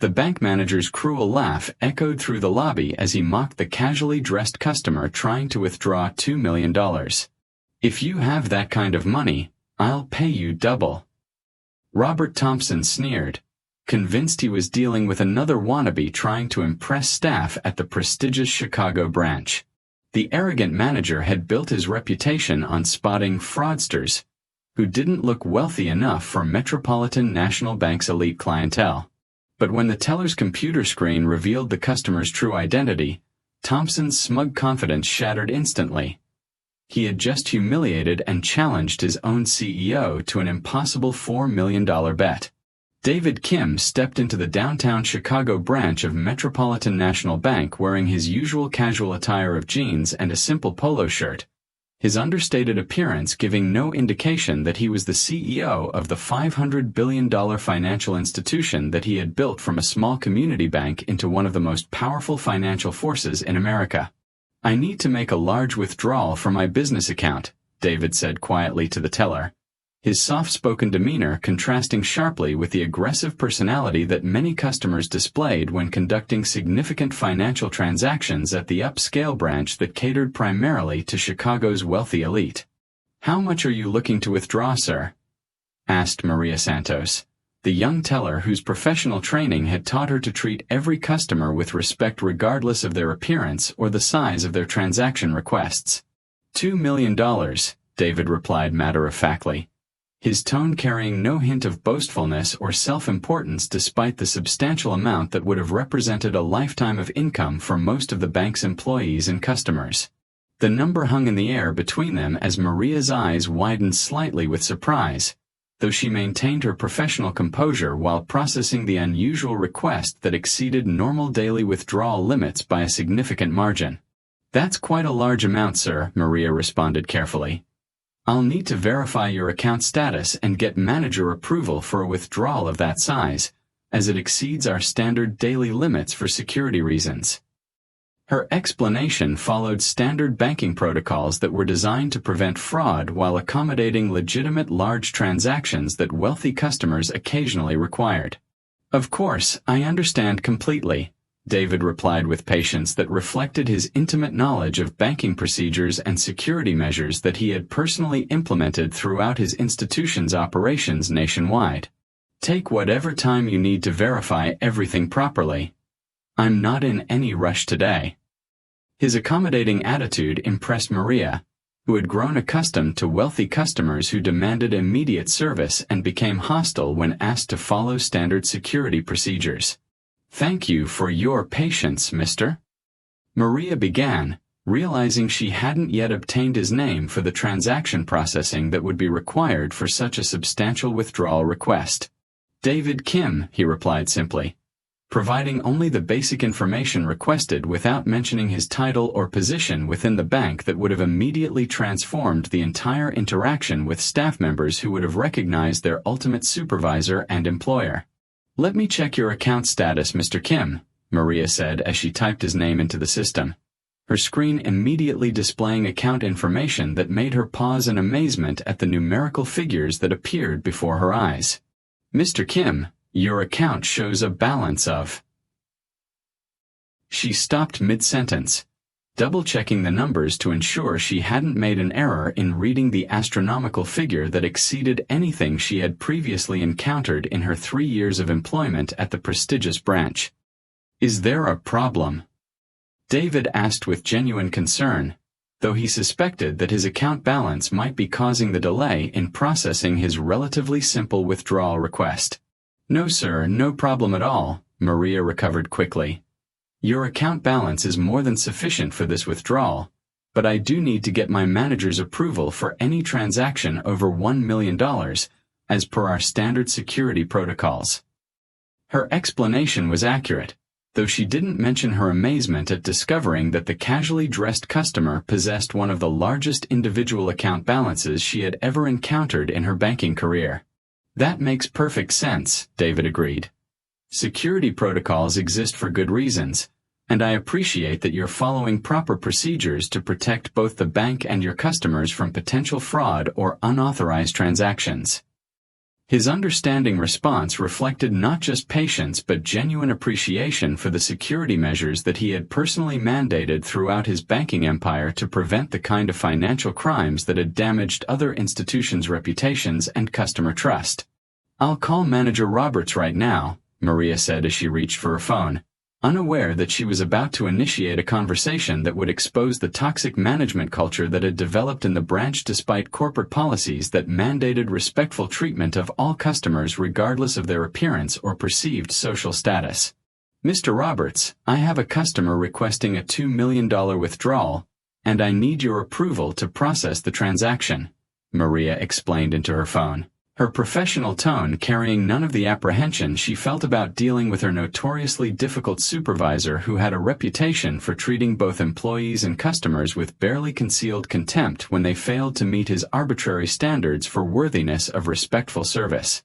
The bank manager's cruel laugh echoed through the lobby as he mocked the casually dressed customer trying to withdraw $2 million. "If you have that kind of money, I'll pay you double." Robert Thompson sneered, convinced he was dealing with another wannabe trying to impress staff at the prestigious Chicago branch. The arrogant manager had built his reputation on spotting fraudsters who didn't look wealthy enough for Metropolitan National Bank's elite clientele. But when the teller's computer screen revealed the customer's true identity, Thompson's smug confidence shattered instantly. He had just humiliated and challenged his own CEO to an impossible $4 million bet. David Kim stepped into the downtown Chicago branch of Metropolitan National Bank wearing his usual casual attire of jeans and a simple polo shirt, his understated appearance giving no indication that he was the CEO of the $500 billion financial institution that he had built from a small community bank into one of the most powerful financial forces in America. "I need to make a large withdrawal from my business account," David said quietly to the teller, his soft-spoken demeanor contrasting sharply with the aggressive personality that many customers displayed when conducting significant financial transactions at the upscale branch that catered primarily to Chicago's wealthy elite. "How much are you looking to withdraw, sir?" asked Maria Santos, the young teller whose professional training had taught her to treat every customer with respect regardless of their appearance or the size of their transaction requests. $2 million, David replied matter-of-factly, his tone carrying no hint of boastfulness or self-importance despite the substantial amount that would have represented a lifetime of income for most of the bank's employees and customers. The number hung in the air between them as Maria's eyes widened slightly with surprise, though she maintained her professional composure while processing the unusual request that exceeded normal daily withdrawal limits by a significant margin. "That's quite a large amount, sir," Maria responded carefully. "I'll need to verify your account status and get manager approval for a withdrawal of that size, as it exceeds our standard daily limits for security reasons." Her explanation followed standard banking protocols that were designed to prevent fraud while accommodating legitimate large transactions that wealthy customers occasionally required. "Of course, I understand completely," David replied with patience that reflected his intimate knowledge of banking procedures and security measures that he had personally implemented throughout his institution's operations nationwide. "Take whatever time you need to verify everything properly. I'm not in any rush today." His accommodating attitude impressed Maria, who had grown accustomed to wealthy customers who demanded immediate service and became hostile when asked to follow standard security procedures. "Thank you for your patience, mister," Maria began, realizing she hadn't yet obtained his name for the transaction processing that would be required for such a substantial withdrawal request. "David Kim," he replied simply, providing only the basic information requested without mentioning his title or position within the bank that would have immediately transformed the entire interaction with staff members who would have recognized their ultimate supervisor and employer. "Let me check your account status, Mr. Kim," Maria said as she typed his name into the system, her screen immediately displaying account information that made her pause in amazement at the numerical figures that appeared before her eyes. "Mr. Kim, your account shows a balance of..." She stopped mid-sentence, double-checking the numbers to ensure she hadn't made an error in reading the astronomical figure that exceeded anything she had previously encountered in her 3 years of employment at the prestigious branch. "Is there a problem?" David asked with genuine concern, though he suspected that his account balance might be causing the delay in processing his relatively simple withdrawal request. "No, sir, no problem at all," Maria recovered quickly. "Your account balance is more than sufficient for this withdrawal, but I do need to get my manager's approval for any transaction over $1 million, as per our standard security protocols." Her explanation was accurate, though she didn't mention her amazement at discovering that the casually dressed customer possessed one of the largest individual account balances she had ever encountered in her banking career. "That makes perfect sense," David agreed. "Security protocols exist for good reasons, and I appreciate that you're following proper procedures to protect both the bank and your customers from potential fraud or unauthorized transactions." His understanding response reflected not just patience but genuine appreciation for the security measures that he had personally mandated throughout his banking empire to prevent the kind of financial crimes that had damaged other institutions' reputations and customer trust. "I'll call Manager Roberts right now," Maria said as she reached for her phone, unaware that she was about to initiate a conversation that would expose the toxic management culture that had developed in the branch despite corporate policies that mandated respectful treatment of all customers regardless of their appearance or perceived social status. "Mr. Roberts, I have a customer requesting a $2 million withdrawal, and I need your approval to process the transaction," Maria explained into her phone, her professional tone carrying none of the apprehension she felt about dealing with her notoriously difficult supervisor who had a reputation for treating both employees and customers with barely concealed contempt when they failed to meet his arbitrary standards for worthiness of respectful service.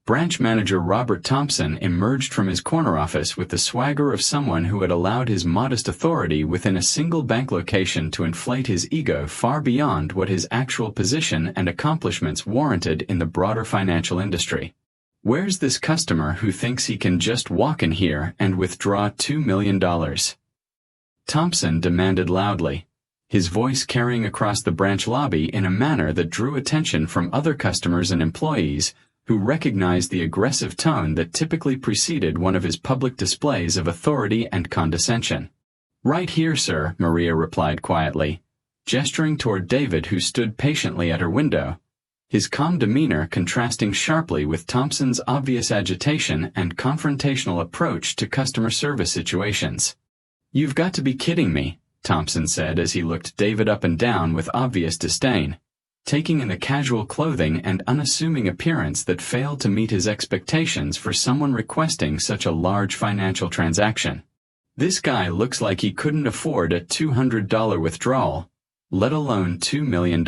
Branch Manager Robert Thompson emerged from his corner office with the swagger of someone who had allowed his modest authority within a single bank location to inflate his ego far beyond what his actual position and accomplishments warranted in the broader financial industry. "Where's this customer who thinks he can just walk in here and withdraw $2 million? Thompson demanded loudly, his voice carrying across the branch lobby in a manner that drew attention from other customers and employees who recognized the aggressive tone that typically preceded one of his public displays of authority and condescension. "Right here, sir," Maria replied quietly, gesturing toward David who stood patiently at her window, his calm demeanor contrasting sharply with Thompson's obvious agitation and confrontational approach to customer service situations. "You've got to be kidding me," Thompson said as he looked David up and down with obvious disdain, taking in the casual clothing and unassuming appearance that failed to meet his expectations for someone requesting such a large financial transaction. "This guy looks like he couldn't afford a $200 withdrawal, let alone $2 million.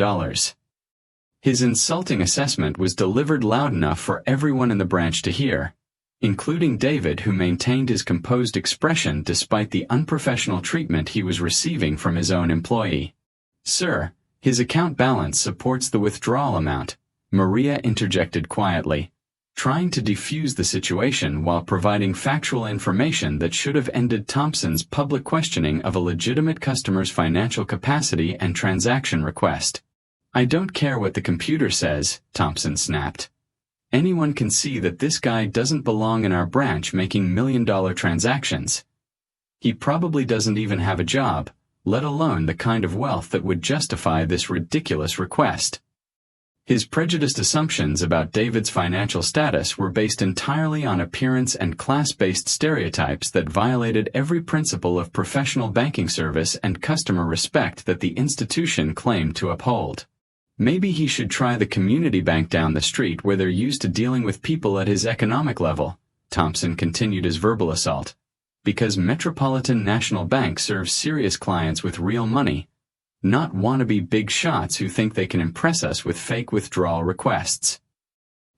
His insulting assessment was delivered loud enough for everyone in the branch to hear, including David, who maintained his composed expression despite the unprofessional treatment he was receiving from his own employee. "Sir, his account balance supports the withdrawal amount," Maria interjected quietly, trying to defuse the situation while providing factual information that should have ended Thompson's public questioning of a legitimate customer's financial capacity and transaction request. "I don't care what the computer says," Thompson snapped. "Anyone can see that this guy doesn't belong in our branch making million-dollar transactions. He probably doesn't even have a job, let alone the kind of wealth that would justify this ridiculous request." His prejudiced assumptions about David's financial status were based entirely on appearance and class-based stereotypes that violated every principle of professional banking service and customer respect that the institution claimed to uphold. "Maybe he should try the community bank down the street where they're used to dealing with people at his economic level," Thompson continued his verbal assault. "Because Metropolitan National Bank serves serious clients with real money, not wannabe big shots who think they can impress us with fake withdrawal requests."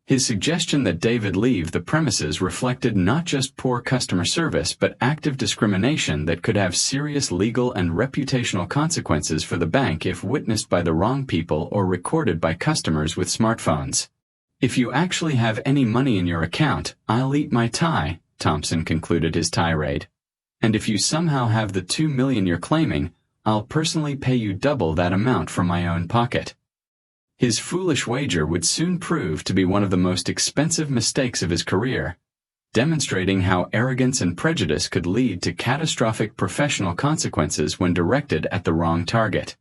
His suggestion that David leave the premises reflected not just poor customer service but active discrimination that could have serious legal and reputational consequences for the bank if witnessed by the wrong people or recorded by customers with smartphones. "If you actually have any money in your account, I'll eat my tie," Thompson concluded his tirade. "And if you somehow have the $2 million you're claiming, I'll personally pay you double that amount from my own pocket." His foolish wager would soon prove to be one of the most expensive mistakes of his career, demonstrating how arrogance and prejudice could lead to catastrophic professional consequences when directed at the wrong target.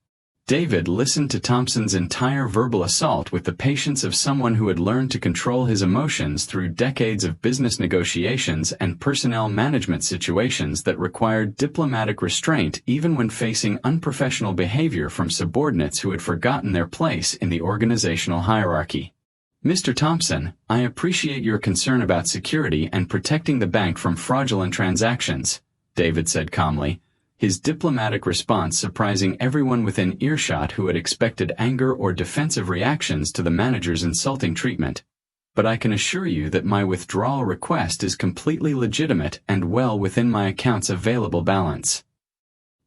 David listened to Thompson's entire verbal assault with the patience of someone who had learned to control his emotions through decades of business negotiations and personnel management situations that required diplomatic restraint even when facing unprofessional behavior from subordinates who had forgotten their place in the organizational hierarchy. "Mr. Thompson, I appreciate your concern about security and protecting the bank from fraudulent transactions," David said calmly, his diplomatic response surprising everyone within earshot who had expected anger or defensive reactions to the manager's insulting treatment. "But I can assure you that my withdrawal request is completely legitimate and well within my account's available balance."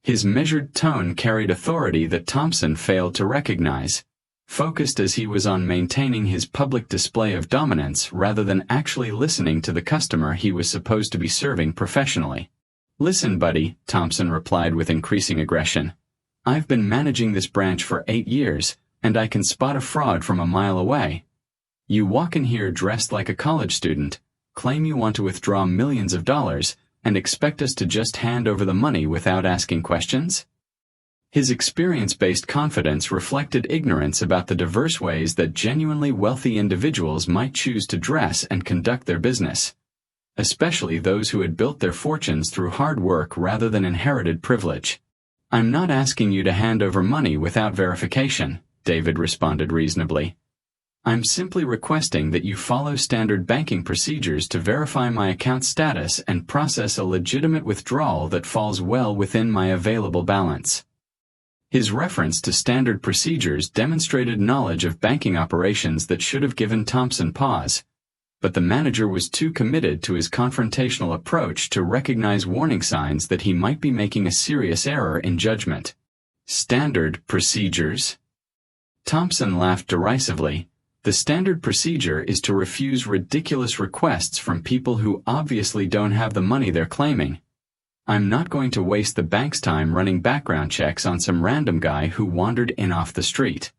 His measured tone carried authority that Thompson failed to recognize, focused as he was on maintaining his public display of dominance rather than actually listening to the customer he was supposed to be serving professionally. "Listen, buddy," Thompson replied with increasing aggression. "I've been managing this branch for 8 years, and I can spot a fraud from a mile away. You walk in here dressed like a college student, claim you want to withdraw millions of dollars, and expect us to just hand over the money without asking questions?" His experience-based confidence reflected ignorance about the diverse ways that genuinely wealthy individuals might choose to dress and conduct their business, especially those who had built their fortunes through hard work rather than inherited privilege. "I'm not asking you to hand over money without verification," David responded reasonably. "I'm simply requesting that you follow standard banking procedures to verify my account status and process a legitimate withdrawal that falls well within my available balance." His reference to standard procedures demonstrated knowledge of banking operations that should have given Thompson pause, but the manager was too committed to his confrontational approach to recognize warning signs that he might be making a serious error in judgment. "Standard procedures?" Thompson laughed derisively. "The standard procedure is to refuse ridiculous requests from people who obviously don't have the money they're claiming. I'm not going to waste the bank's time running background checks on some random guy who wandered in off the street."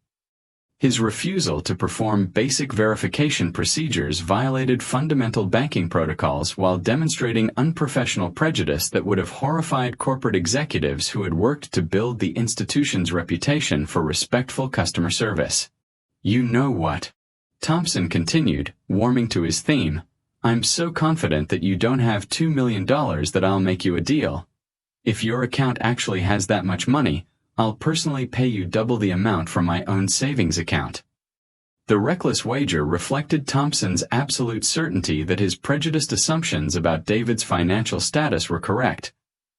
His refusal to perform basic verification procedures violated fundamental banking protocols while demonstrating unprofessional prejudice that would have horrified corporate executives who had worked to build the institution's reputation for respectful customer service. "You know what?" Thompson continued, warming to his theme. "I'm so confident that you don't have $2 million that I'll make you a deal. If your account actually has that much money, I'll personally pay you double the amount from my own savings account." The reckless wager reflected Thompson's absolute certainty that his prejudiced assumptions about David's financial status were correct,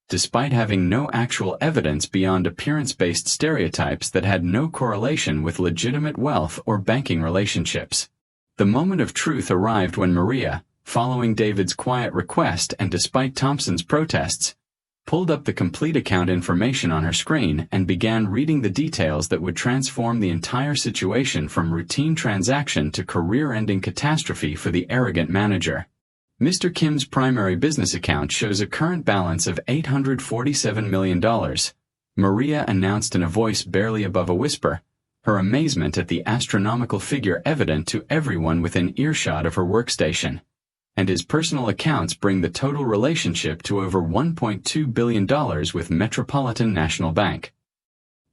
despite having no actual evidence beyond appearance-based stereotypes that had no correlation with legitimate wealth or banking relationships. The moment of truth arrived when Maria, following David's quiet request and despite Thompson's protests, pulled up the complete account information on her screen and began reading the details that would transform the entire situation from routine transaction to career-ending catastrophe for the arrogant manager. Mr. Kim's primary business account shows a current balance of $847 million, Maria announced in a voice barely above a whisper, her amazement at the astronomical figure evident to everyone within earshot of her workstation. And his personal accounts bring the total relationship to over $1.2 billion with Metropolitan National Bank.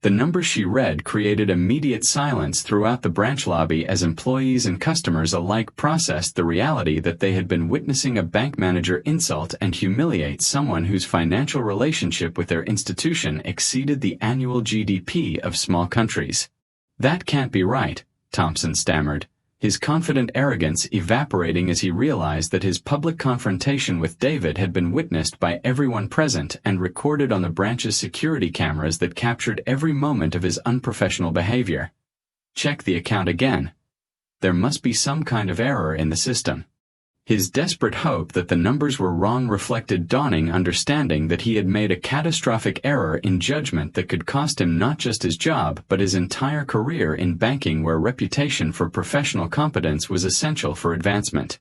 The number she read created immediate silence throughout the branch lobby as employees and customers alike processed the reality that they had been witnessing a bank manager insult and humiliate someone whose financial relationship with their institution exceeded the annual GDP of small countries. "That can't be right," Thompson stammered, his confident arrogance evaporating as he realized that his public confrontation with David had been witnessed by everyone present and recorded on the branch's security cameras that captured every moment of his unprofessional behavior. "Check the account again. There must be some kind of error in the system." His desperate hope that the numbers were wrong reflected dawning understanding that he had made a catastrophic error in judgment that could cost him not just his job but his entire career in banking, where reputation for professional competence was essential for advancement.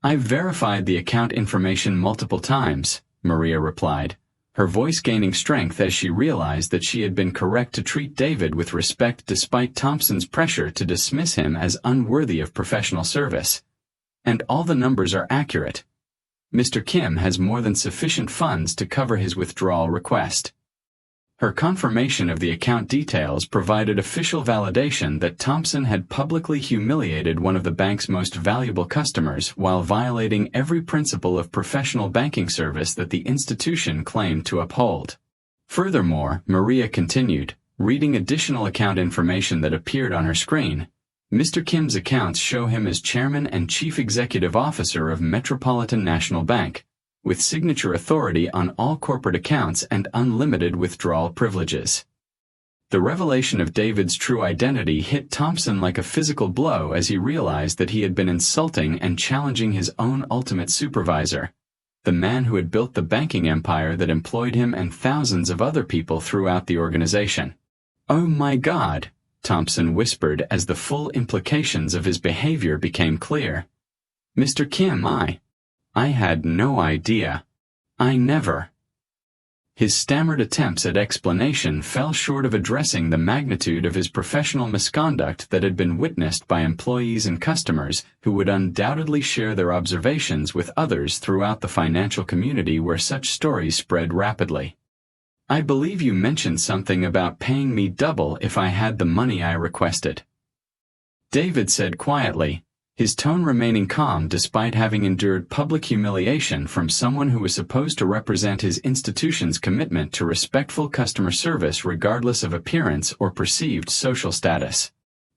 "I've verified the account information multiple times," Maria replied, her voice gaining strength as she realized that she had been correct to treat David with respect despite Thompson's pressure to dismiss him as unworthy of professional service. "And all the numbers are accurate. Mr. Kim has more than sufficient funds to cover his withdrawal request." Her confirmation of the account details provided official validation that Thompson had publicly humiliated one of the bank's most valuable customers while violating every principle of professional banking service that the institution claimed to uphold. Furthermore, Maria continued, reading additional account information that appeared on her screen, "Mr. Kim's accounts show him as chairman and chief executive officer of Metropolitan National Bank, with signature authority on all corporate accounts and unlimited withdrawal privileges." The revelation of David's true identity hit Thompson like a physical blow as he realized that he had been insulting and challenging his own ultimate supervisor, the man who had built the banking empire that employed him and thousands of other people throughout the organization. "Oh my God!" Thompson whispered as the full implications of his behavior became clear. "Mr. Kim, I had no idea. I never." His stammered attempts at explanation fell short of addressing the magnitude of his professional misconduct that had been witnessed by employees and customers who would undoubtedly share their observations with others throughout the financial community where such stories spread rapidly. "I believe you mentioned something about paying me double if I had the money I requested," David said quietly, his tone remaining calm despite having endured public humiliation from someone who was supposed to represent his institution's commitment to respectful customer service regardless of appearance or perceived social status.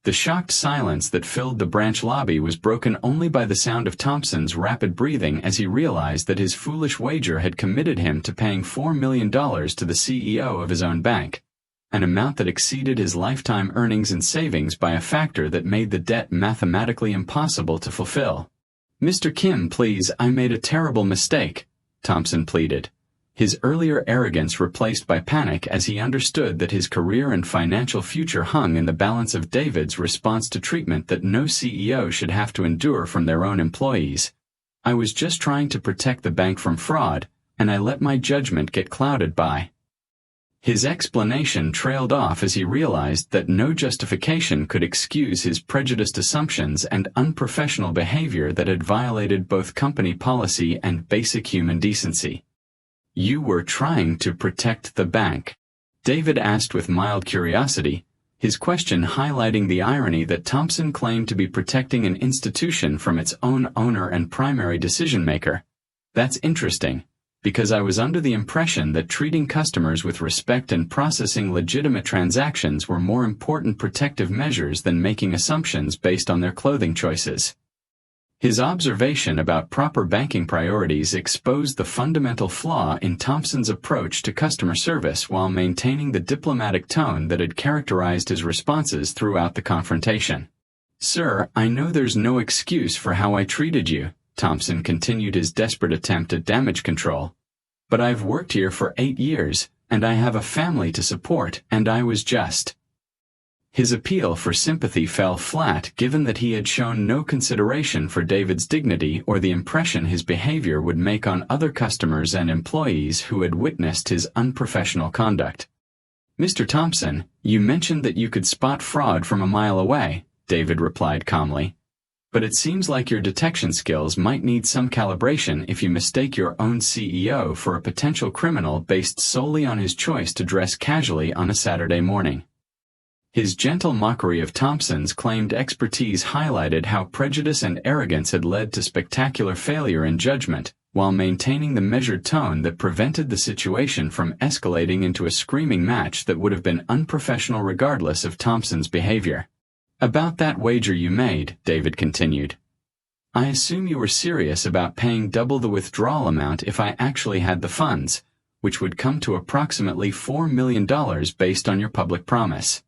The shocked silence that filled the branch lobby was broken only by the sound of Thompson's rapid breathing as he realized that his foolish wager had committed him to paying $4 million to the CEO of his own bank, an amount that exceeded his lifetime earnings and savings by a factor that made the debt mathematically impossible to fulfill. "Mr. Kim, please, I made a terrible mistake," Thompson pleaded, his earlier arrogance replaced by panic as he understood that his career and financial future hung in the balance of David's response to treatment that no CEO should have to endure from their own employees. "I was just trying to protect the bank from fraud, and I let my judgment get clouded by..." His explanation trailed off as he realized that no justification could excuse his prejudiced assumptions and unprofessional behavior that had violated both company policy and basic human decency. "You were trying to protect the bank?" David asked with mild curiosity, his question highlighting the irony that Thompson claimed to be protecting an institution from its own owner and primary decision-maker. "That's interesting, because I was under the impression that treating customers with respect and processing legitimate transactions were more important protective measures than making assumptions based on their clothing choices." His observation about proper banking priorities exposed the fundamental flaw in Thompson's approach to customer service while maintaining the diplomatic tone that had characterized his responses throughout the confrontation. "Sir, I know there's no excuse for how I treated you," Thompson continued his desperate attempt at damage control. "But I've worked here for 8 years, and I have a family to support, and I was just..." His appeal for sympathy fell flat given that he had shown no consideration for David's dignity or the impression his behavior would make on other customers and employees who had witnessed his unprofessional conduct. "Mr. Thompson, you mentioned that you could spot fraud from a mile away," David replied calmly. "But it seems like your detection skills might need some calibration if you mistake your own CEO for a potential criminal based solely on his choice to dress casually on a Saturday morning." His gentle mockery of Thompson's claimed expertise highlighted how prejudice and arrogance had led to spectacular failure in judgment, while maintaining the measured tone that prevented the situation from escalating into a screaming match that would have been unprofessional regardless of Thompson's behavior. "About that wager you made," David continued. "I assume you were serious about paying double the withdrawal amount if I actually had the funds, which would come to approximately $4 million based on your public promise."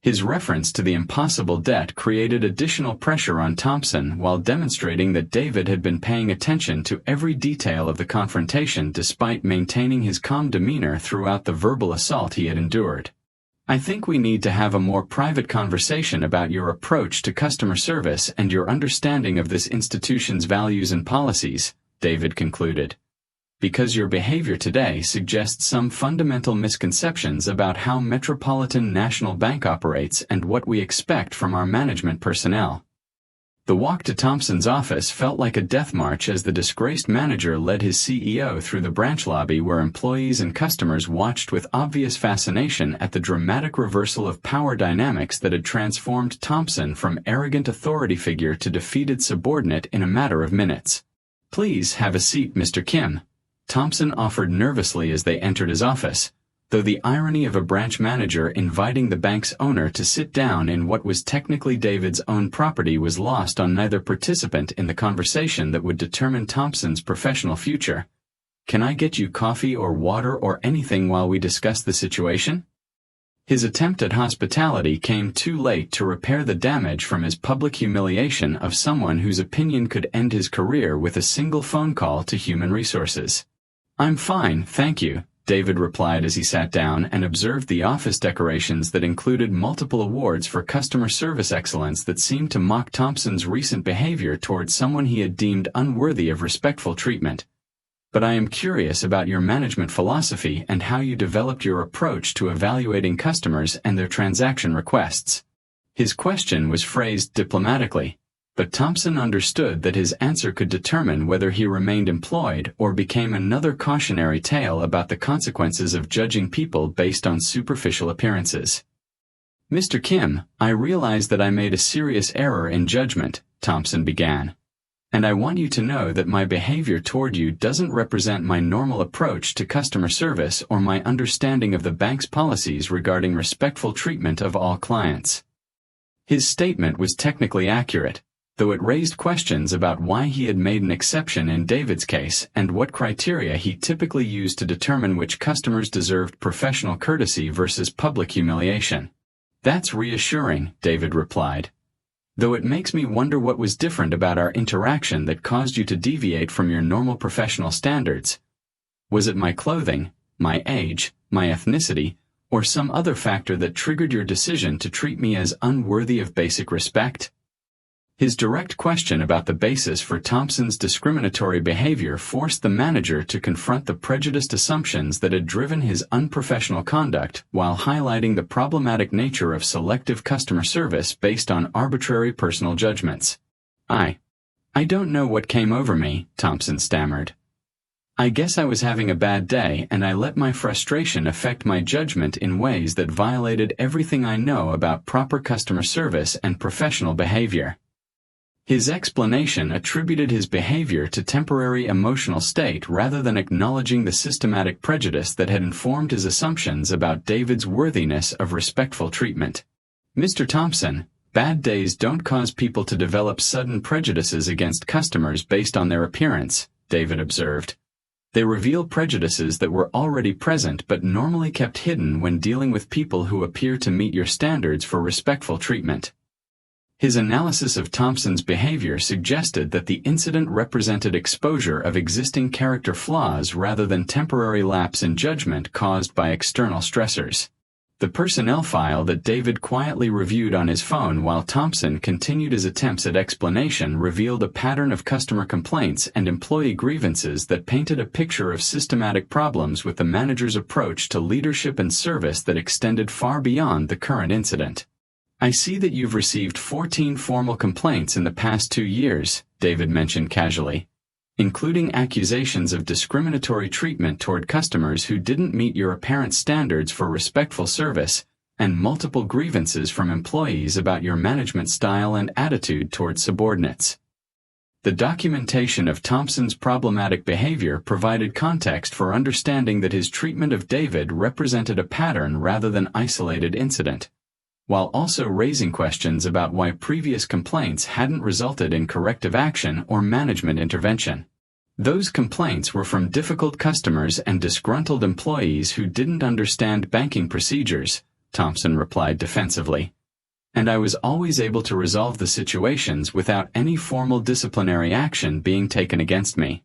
His reference to the impossible debt created additional pressure on Thompson while demonstrating that David had been paying attention to every detail of the confrontation despite maintaining his calm demeanor throughout the verbal assault he had endured. "I think we need to have a more private conversation about your approach to customer service and your understanding of this institution's values and policies," David concluded, "because your behavior today suggests some fundamental misconceptions about how Metropolitan National Bank operates and what we expect from our management personnel." The walk to Thompson's office felt like a death march as the disgraced manager led his CEO through the branch lobby where employees and customers watched with obvious fascination at the dramatic reversal of power dynamics that had transformed Thompson from arrogant authority figure to defeated subordinate in a matter of minutes. "Please have a seat, Mr. Kim," Thompson offered nervously as they entered his office, though the irony of a branch manager inviting the bank's owner to sit down in what was technically David's own property was lost on neither participant in the conversation that would determine Thompson's professional future. "Can I get you coffee or water or anything while we discuss the situation?" His attempt at hospitality came too late to repair the damage from his public humiliation of someone whose opinion could end his career with a single phone call to human resources. "I'm fine, thank you," David replied as he sat down and observed the office decorations that included multiple awards for customer service excellence that seemed to mock Thompson's recent behavior towards someone he had deemed unworthy of respectful treatment. "But I am curious about your management philosophy and how you developed your approach to evaluating customers and their transaction requests." His question was phrased diplomatically, but Thompson understood that his answer could determine whether he remained employed or became another cautionary tale about the consequences of judging people based on superficial appearances. "Mr. Kim, I realize that I made a serious error in judgment," Thompson began. "And I want you to know that my behavior toward you doesn't represent my normal approach to customer service or my understanding of the bank's policies regarding respectful treatment of all clients." His statement was technically accurate, though it raised questions about why he had made an exception in David's case and what criteria he typically used to determine which customers deserved professional courtesy versus public humiliation. "That's reassuring," David replied. "Though it makes me wonder what was different about our interaction that caused you to deviate from your normal professional standards. Was it my clothing, my age, my ethnicity, or some other factor that triggered your decision to treat me as unworthy of basic respect?" His direct question about the basis for Thompson's discriminatory behavior forced the manager to confront the prejudiced assumptions that had driven his unprofessional conduct while highlighting the problematic nature of selective customer service based on arbitrary personal judgments. I don't know what came over me," Thompson stammered. "I guess I was having a bad day and I let my frustration affect my judgment in ways that violated everything I know about proper customer service and professional behavior." His explanation attributed his behavior to temporary emotional state rather than acknowledging the systematic prejudice that had informed his assumptions about David's worthiness of respectful treatment. "Mr. Thompson, bad days don't cause people to develop sudden prejudices against customers based on their appearance," David observed. "They reveal prejudices that were already present but normally kept hidden when dealing with people who appear to meet your standards for respectful treatment." His analysis of Thompson's behavior suggested that the incident represented exposure of existing character flaws rather than temporary lapse in judgment caused by external stressors. The personnel file that David quietly reviewed on his phone while Thompson continued his attempts at explanation revealed a pattern of customer complaints and employee grievances that painted a picture of systematic problems with the manager's approach to leadership and service that extended far beyond the current incident. "I see that you've received 14 formal complaints in the past 2 years," David mentioned casually, "including accusations of discriminatory treatment toward customers who didn't meet your apparent standards for respectful service, and multiple grievances from employees about your management style and attitude toward subordinates." The documentation of Thompson's problematic behavior provided context for understanding that his treatment of David represented a pattern rather than isolated incident, while also raising questions about why previous complaints hadn't resulted in corrective action or management intervention. "Those complaints were from difficult customers and disgruntled employees who didn't understand banking procedures," Thompson replied defensively. "And I was always able to resolve the situations without any formal disciplinary action being taken against me."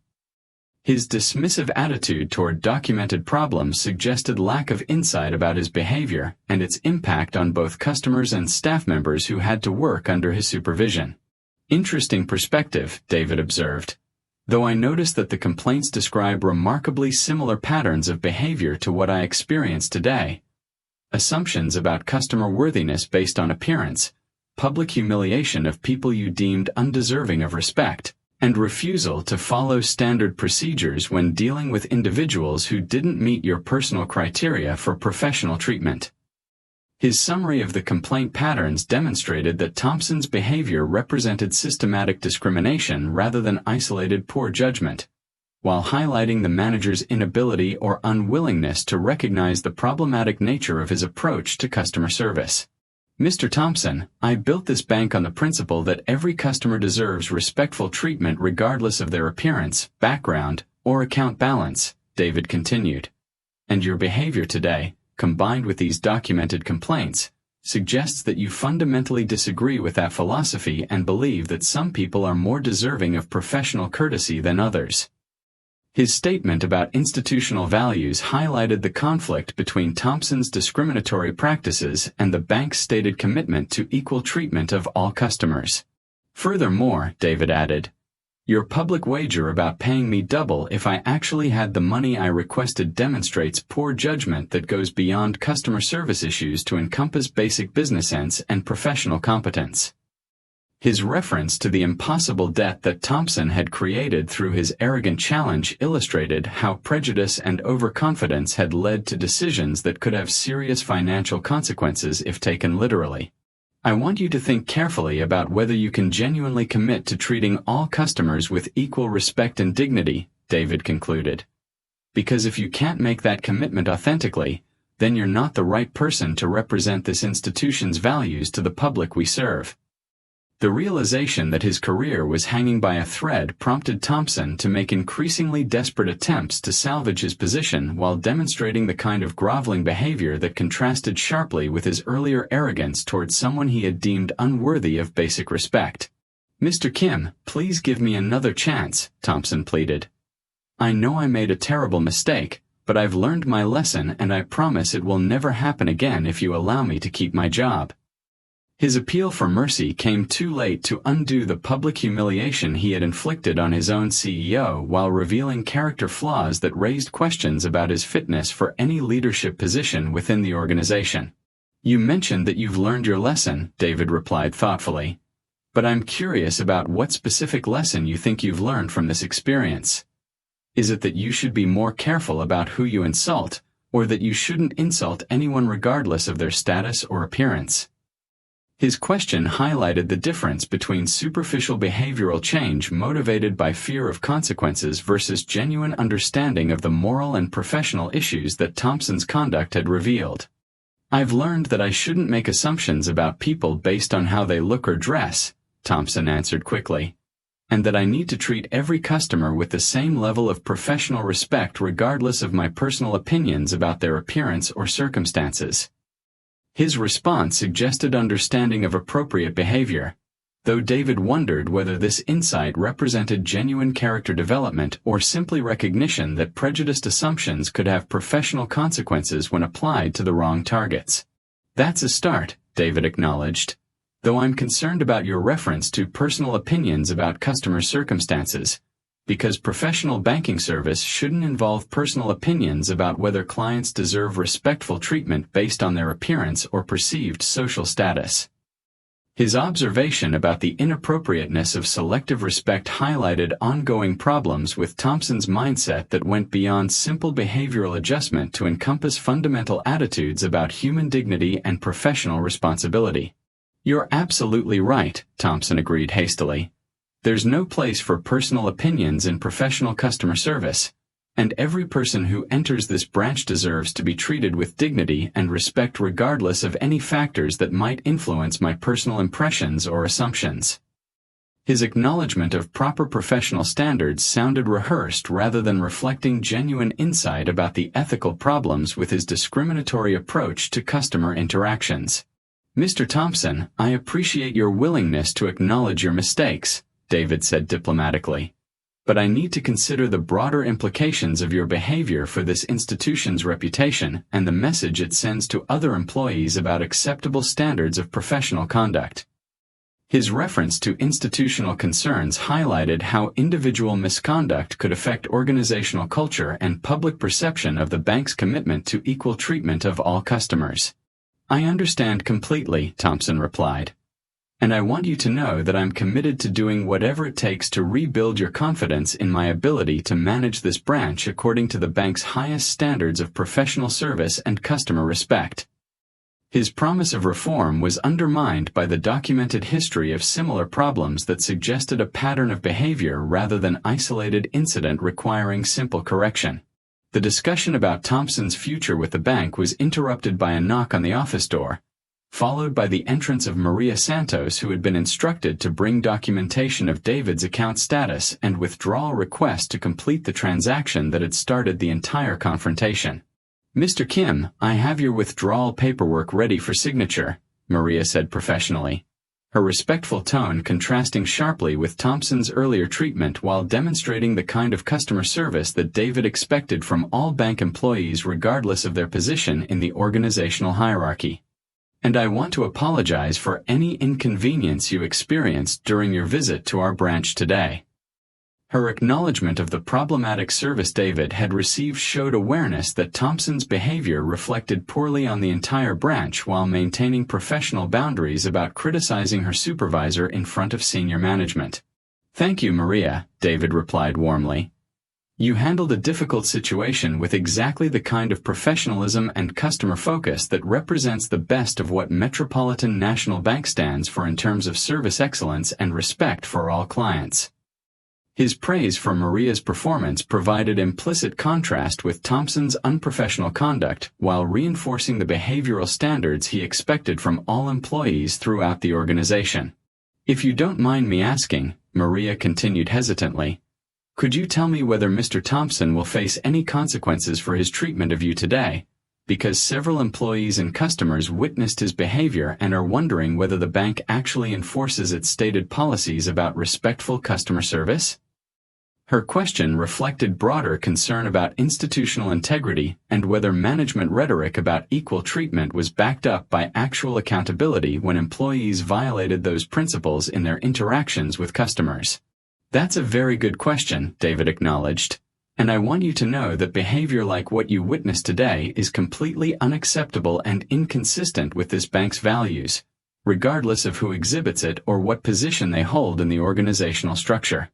His dismissive attitude toward documented problems suggested lack of insight about his behavior and its impact on both customers and staff members who had to work under his supervision. "Interesting perspective," David observed, "though I noticed that the complaints describe remarkably similar patterns of behavior to what I experienced today. Assumptions about customer worthiness based on appearance, public humiliation of people you deemed undeserving of respect, and refusal to follow standard procedures when dealing with individuals who didn't meet your personal criteria for professional treatment." His summary of the complaint patterns demonstrated that Thompson's behavior represented systematic discrimination rather than isolated poor judgment, while highlighting the manager's inability or unwillingness to recognize the problematic nature of his approach to customer service. "Mr. Thompson, I built this bank on the principle that every customer deserves respectful treatment regardless of their appearance, background, or account balance," David continued. "And your behavior today, combined with these documented complaints, suggests that you fundamentally disagree with that philosophy and believe that some people are more deserving of professional courtesy than others." His statement about institutional values highlighted the conflict between Thompson's discriminatory practices and the bank's stated commitment to equal treatment of all customers. Furthermore, David added, "Your public wager about paying me double if I actually had the money I requested demonstrates poor judgment that goes beyond customer service issues to encompass basic business sense and professional competence." His reference to the impossible debt that Thompson had created through his arrogant challenge illustrated how prejudice and overconfidence had led to decisions that could have serious financial consequences if taken literally. "I want you to think carefully about whether you can genuinely commit to treating all customers with equal respect and dignity," David concluded. "Because if you can't make that commitment authentically, then you're not the right person to represent this institution's values to the public we serve." The realization that his career was hanging by a thread prompted Thompson to make increasingly desperate attempts to salvage his position while demonstrating the kind of groveling behavior that contrasted sharply with his earlier arrogance towards someone he had deemed unworthy of basic respect. "Mr. Kim, please give me another chance," Thompson pleaded. "I know I made a terrible mistake, but I've learned my lesson and I promise it will never happen again if you allow me to keep my job." His appeal for mercy came too late to undo the public humiliation he had inflicted on his own CEO while revealing character flaws that raised questions about his fitness for any leadership position within the organization. "You mentioned that you've learned your lesson," David replied thoughtfully. "But I'm curious about what specific lesson you think you've learned from this experience. Is it that you should be more careful about who you insult, or that you shouldn't insult anyone regardless of their status or appearance?" His question highlighted the difference between superficial behavioral change motivated by fear of consequences versus genuine understanding of the moral and professional issues that Thompson's conduct had revealed. "I've learned that I shouldn't make assumptions about people based on how they look or dress," Thompson answered quickly, "and that I need to treat every customer with the same level of professional respect regardless of my personal opinions about their appearance or circumstances." His response suggested understanding of appropriate behavior, though David wondered whether this insight represented genuine character development or simply recognition that prejudiced assumptions could have professional consequences when applied to the wrong targets. "That's a start," David acknowledged, "though I'm concerned about your reference to personal opinions about customer circumstances, because professional banking service shouldn't involve personal opinions about whether clients deserve respectful treatment based on their appearance or perceived social status." His observation about the inappropriateness of selective respect highlighted ongoing problems with Thompson's mindset that went beyond simple behavioral adjustment to encompass fundamental attitudes about human dignity and professional responsibility. "You're absolutely right," Thompson agreed hastily. "There's no place for personal opinions in professional customer service, and every person who enters this branch deserves to be treated with dignity and respect regardless of any factors that might influence my personal impressions or assumptions." His acknowledgement of proper professional standards sounded rehearsed rather than reflecting genuine insight about the ethical problems with his discriminatory approach to customer interactions. "Mr. Thompson, I appreciate your willingness to acknowledge your mistakes," David said diplomatically. "But I need to consider the broader implications of your behavior for this institution's reputation and the message it sends to other employees about acceptable standards of professional conduct." His reference to institutional concerns highlighted how individual misconduct could affect organizational culture and public perception of the bank's commitment to equal treatment of all customers. "I understand completely," Thompson replied. "And I want you to know that I'm committed to doing whatever it takes to rebuild your confidence in my ability to manage this branch according to the bank's highest standards of professional service and customer respect." His promise of reform was undermined by the documented history of similar problems that suggested a pattern of behavior rather than isolated incident requiring simple correction. The discussion about Thompson's future with the bank was interrupted by a knock on the office door, followed by the entrance of Maria Santos, who had been instructed to bring documentation of David's account status and withdrawal request to complete the transaction that had started the entire confrontation. "Mr. Kim, I have your withdrawal paperwork ready for signature," Maria said professionally. her respectful tone contrasting sharply with Thompson's earlier treatment while demonstrating the kind of customer service that David expected from all bank employees regardless of their position in the organizational hierarchy. "And I want to apologize for any inconvenience you experienced during your visit to our branch today." Her acknowledgement of the problematic service David had received showed awareness that Thompson's behavior reflected poorly on the entire branch while maintaining professional boundaries about criticizing her supervisor in front of senior management. "Thank you, Maria," David replied warmly. "You handled a difficult situation with exactly the kind of professionalism and customer focus that represents the best of what Metropolitan National Bank stands for in terms of service excellence and respect for all clients." His praise for Maria's performance provided implicit contrast with Thompson's unprofessional conduct while reinforcing the behavioral standards he expected from all employees throughout the organization. "If you don't mind me asking," Maria continued hesitantly, "could you tell me whether Mr. Thompson will face any consequences for his treatment of you today? Because several employees and customers witnessed his behavior and are wondering whether the bank actually enforces its stated policies about respectful customer service." Her question reflected broader concern about institutional integrity and whether management rhetoric about equal treatment was backed up by actual accountability when employees violated those principles in their interactions with customers. "That's a very good question," David acknowledged, "and I want you to know that behavior like what you witnessed today is completely unacceptable and inconsistent with this bank's values, regardless of who exhibits it or what position they hold in the organizational structure."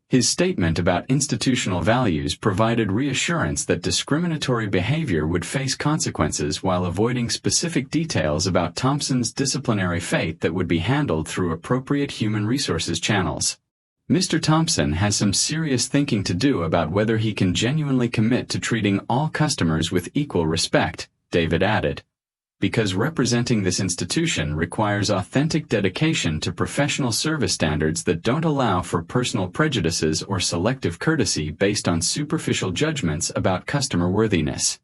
His statement about institutional values provided reassurance that discriminatory behavior would face consequences while avoiding specific details about Thompson's disciplinary fate that would be handled through appropriate human resources channels. "Mr. Thompson has some serious thinking to do about whether he can genuinely commit to treating all customers with equal respect," David added, "because representing this institution requires authentic dedication to professional service standards that don't allow for personal prejudices or selective courtesy based on superficial judgments about customer worthiness."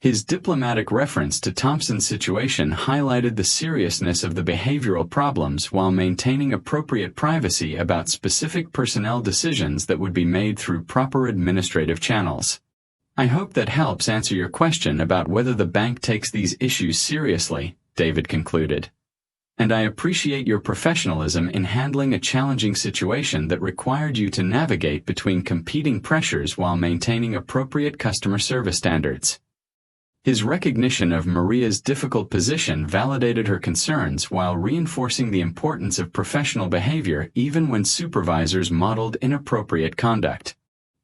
His diplomatic reference to Thompson's situation highlighted the seriousness of the behavioral problems while maintaining appropriate privacy about specific personnel decisions that would be made through proper administrative channels. "I hope that helps answer your question about whether the bank takes these issues seriously," David concluded. "And I appreciate your professionalism in handling a challenging situation that required you to navigate between competing pressures while maintaining appropriate customer service standards." His recognition of Maria's difficult position validated her concerns while reinforcing the importance of professional behavior even when supervisors modeled inappropriate conduct.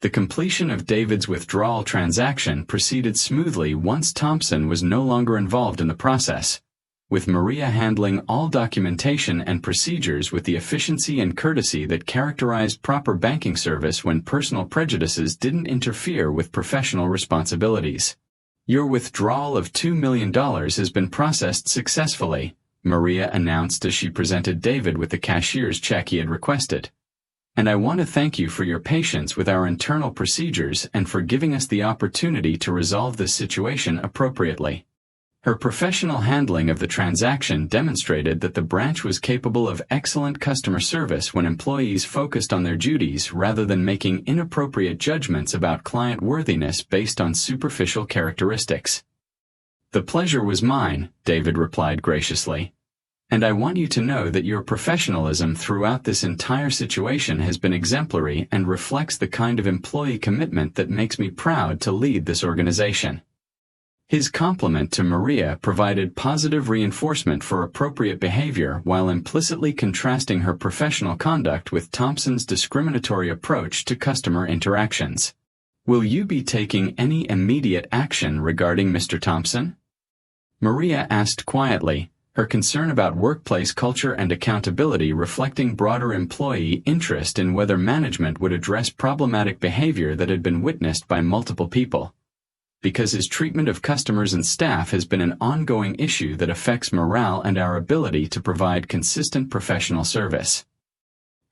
The completion of David's withdrawal transaction proceeded smoothly once Thompson was no longer involved in the process, with Maria handling all documentation and procedures with the efficiency and courtesy that characterized proper banking service when personal prejudices didn't interfere with professional responsibilities. "Your withdrawal of $2 million has been processed successfully," Maria announced as she presented David with the cashier's check he had requested. "And I want to thank you for your patience with our internal procedures and for giving us the opportunity to resolve this situation appropriately." Her professional handling of the transaction demonstrated that the branch was capable of excellent customer service when employees focused on their duties rather than making inappropriate judgments about client worthiness based on superficial characteristics. "The pleasure was mine," David replied graciously. "And I want you to know that your professionalism throughout this entire situation has been exemplary and reflects the kind of employee commitment that makes me proud to lead this organization." His compliment to Maria provided positive reinforcement for appropriate behavior while implicitly contrasting her professional conduct with Thompson's discriminatory approach to customer interactions. "Will you be taking any immediate action regarding Mr. Thompson?" Maria asked quietly, her concern about workplace culture and accountability reflecting broader employee interest in whether management would address problematic behavior that had been witnessed by multiple people. "Because his treatment of customers and staff has been an ongoing issue that affects morale and our ability to provide consistent professional service."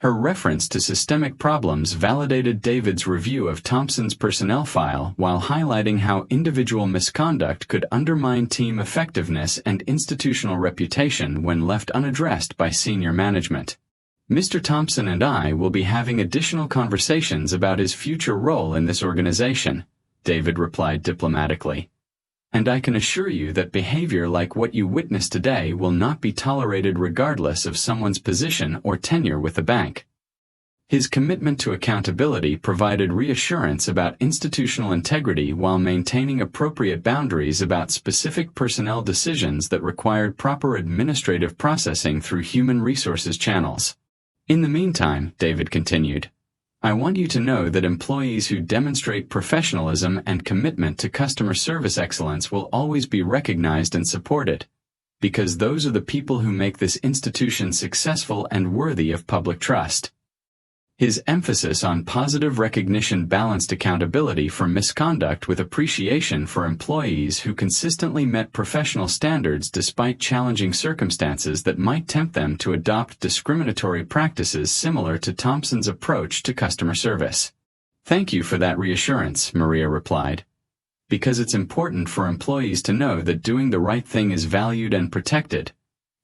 Her reference to systemic problems validated David's review of Thompson's personnel file while highlighting how individual misconduct could undermine team effectiveness and institutional reputation when left unaddressed by senior management. Mr. Thompson and I will be having additional conversations about his future role in this organization, David replied diplomatically. And I can assure you that behavior like what you witnessed today will not be tolerated regardless of someone's position or tenure with the bank. His commitment to accountability provided reassurance about institutional integrity while maintaining appropriate boundaries about specific personnel decisions that required proper administrative processing through human resources channels. In the meantime, David continued, I want you to know that employees who demonstrate professionalism and commitment to customer service excellence will always be recognized and supported, because those are the people who make this institution successful and worthy of public trust. His emphasis on positive recognition balanced accountability for misconduct with appreciation for employees who consistently met professional standards despite challenging circumstances that might tempt them to adopt discriminatory practices similar to Thompson's approach to customer service. Thank you for that reassurance, Maria replied. Because it's important for employees to know that doing the right thing is valued and protected,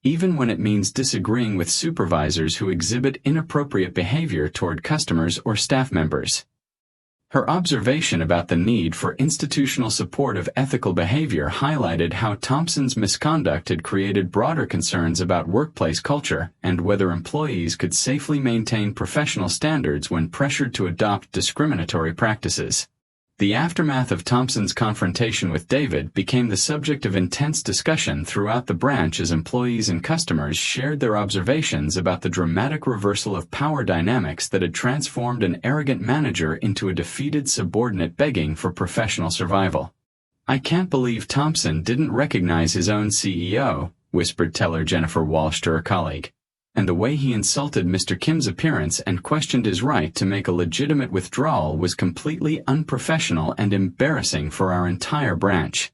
even when it means disagreeing with supervisors who exhibit inappropriate behavior toward customers or staff members. Her observation about the need for institutional support of ethical behavior highlighted how Thompson's misconduct had created broader concerns about workplace culture and whether employees could safely maintain professional standards when pressured to adopt discriminatory practices. The aftermath of Thompson's confrontation with David became the subject of intense discussion throughout the branch as employees and customers shared their observations about the dramatic reversal of power dynamics that had transformed an arrogant manager into a defeated subordinate begging for professional survival. I can't believe Thompson didn't recognize his own CEO, whispered teller Jennifer Walsh to her colleague. And the way he insulted Mr. Kim's appearance and questioned his right to make a legitimate withdrawal was completely unprofessional and embarrassing for our entire branch.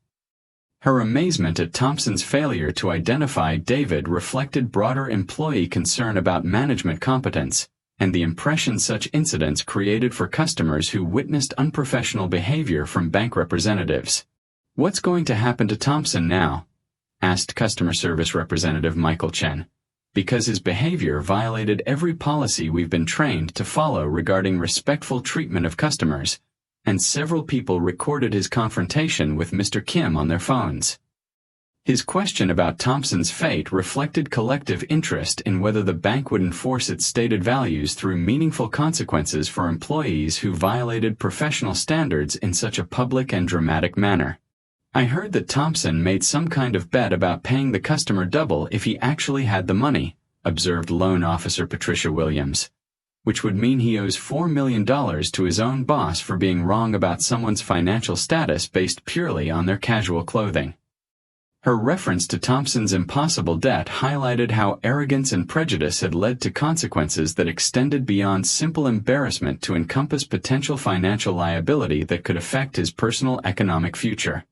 Her amazement at Thompson's failure to identify David reflected broader employee concern about management competence, and the impression such incidents created for customers who witnessed unprofessional behavior from bank representatives. What's going to happen to Thompson now? Asked customer service representative Michael Chen. Because his behavior violated every policy we've been trained to follow regarding respectful treatment of customers, and several people recorded his confrontation with Mr. Kim on their phones. His question about Thompson's fate reflected collective interest in whether the bank would enforce its stated values through meaningful consequences for employees who violated professional standards in such a public and dramatic manner. I heard that Thompson made some kind of bet about paying the customer double if he actually had the money, observed loan officer Patricia Williams, which would mean he owes $4 million to his own boss for being wrong about someone's financial status based purely on their casual clothing. Her reference to Thompson's impossible debt highlighted how arrogance and prejudice had led to consequences that extended beyond simple embarrassment to encompass potential financial liability that could affect his personal economic future.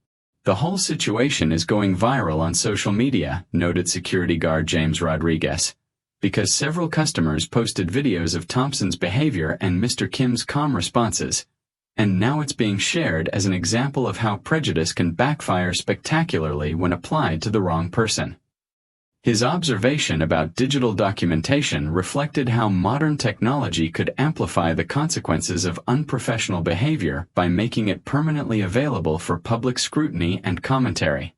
The whole situation is going viral on social media, noted security guard James Rodriguez, because several customers posted videos of Thompson's behavior and Mr. Kim's calm responses, and now it's being shared as an example of how prejudice can backfire spectacularly when applied to the wrong person. His observation about digital documentation reflected how modern technology could amplify the consequences of unprofessional behavior by making it permanently available for public scrutiny and commentary.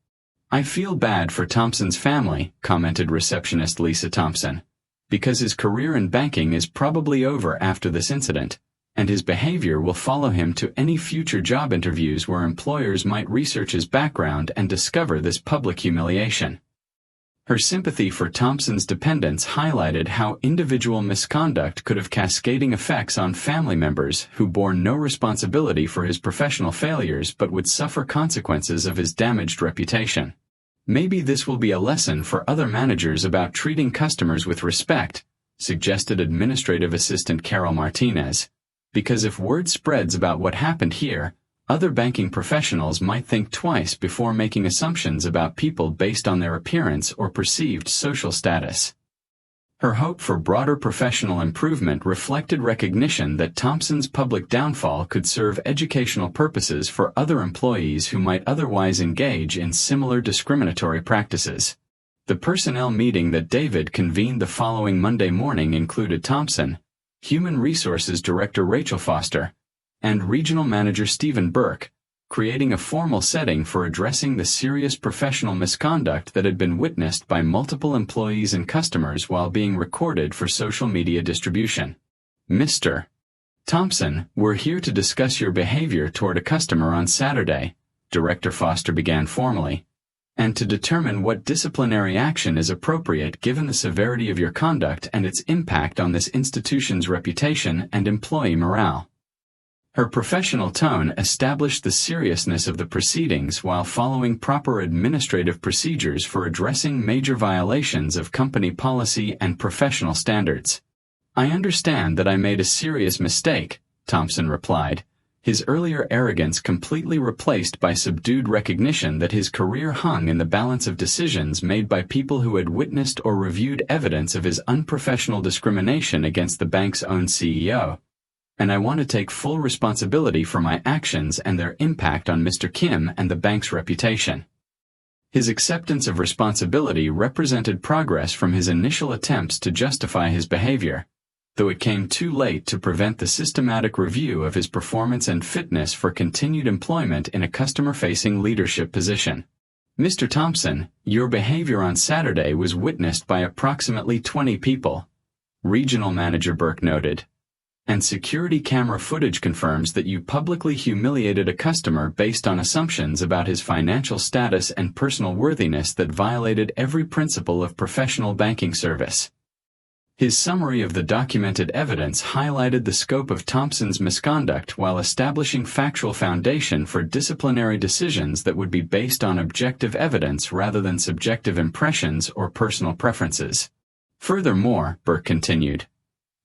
I feel bad for Thompson's family, commented receptionist Lisa Thompson, because his career in banking is probably over after this incident, and his behavior will follow him to any future job interviews where employers might research his background and discover this public humiliation. Her sympathy for Thompson's dependents highlighted how individual misconduct could have cascading effects on family members who bore no responsibility for his professional failures but would suffer consequences of his damaged reputation. Maybe this will be a lesson for other managers about treating customers with respect, suggested Administrative Assistant Carol Martinez, because if word spreads about what happened here, other banking professionals might think twice before making assumptions about people based on their appearance or perceived social status. Her hope for broader professional improvement reflected recognition that Thompson's public downfall could serve educational purposes for other employees who might otherwise engage in similar discriminatory practices. The personnel meeting that David convened the following Monday morning included Thompson, Human Resources Director Rachel Foster, and Regional Manager Stephen Burke, creating a formal setting for addressing the serious professional misconduct that had been witnessed by multiple employees and customers while being recorded for social media distribution. Mr. Thompson, we're here to discuss your behavior toward a customer on Saturday, Director Foster began formally, and to determine what disciplinary action is appropriate given the severity of your conduct and its impact on this institution's reputation and employee morale. Her professional tone established the seriousness of the proceedings while following proper administrative procedures for addressing major violations of company policy and professional standards. I understand that I made a serious mistake, Thompson replied, his earlier arrogance completely replaced by subdued recognition that his career hung in the balance of decisions made by people who had witnessed or reviewed evidence of his unprofessional discrimination against the bank's own CEO. And I want to take full responsibility for my actions and their impact on Mr. Kim and the bank's reputation. His acceptance of responsibility represented progress from his initial attempts to justify his behavior, though it came too late to prevent the systematic review of his performance and fitness for continued employment in a customer-facing leadership position. Mr. Thompson, your behavior on Saturday was witnessed by approximately 20 people, Regional Manager Burke noted. And security camera footage confirms that you publicly humiliated a customer based on assumptions about his financial status and personal worthiness that violated every principle of professional banking service. His summary of the documented evidence highlighted the scope of Thompson's misconduct while establishing factual foundation for disciplinary decisions that would be based on objective evidence rather than subjective impressions or personal preferences. Furthermore, Burke continued,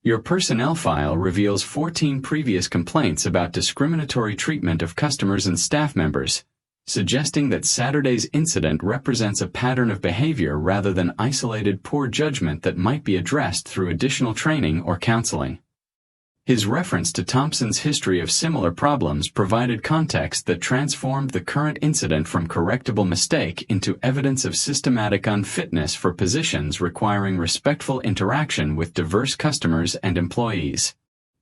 your personnel file reveals 14 previous complaints about discriminatory treatment of customers and staff members, suggesting that Saturday's incident represents a pattern of behavior rather than isolated poor judgment that might be addressed through additional training or counseling. His reference to Thompson's history of similar problems provided context that transformed the current incident from correctable mistake into evidence of systematic unfitness for positions requiring respectful interaction with diverse customers and employees.